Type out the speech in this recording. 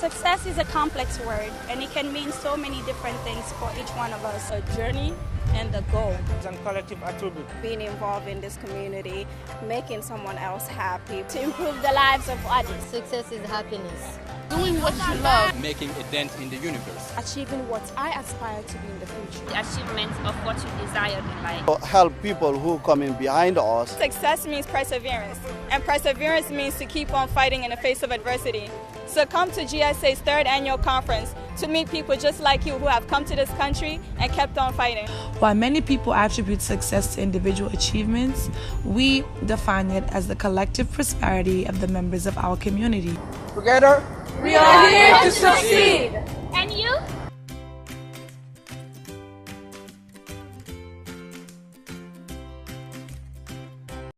Success is a complex word, and it can mean so many different things for each one of us. A journey and a goal. And collective attribute. Being involved in this community, making someone else happy. To improve the lives of others. Success is happiness. Doing what you love. Making a dent in the universe. Achieving what I aspire to be in the future. The achievement of what you desire in life. Help people who come in behind us. Success means perseverance, and perseverance means to keep on fighting in the face of adversity. So come to GSA's 3rd annual conference to meet people just like you who have come to this country and kept on fighting. While many people attribute success to individual achievements, we define it as the collective prosperity of the members of our community. Together, we are here to succeed. And you?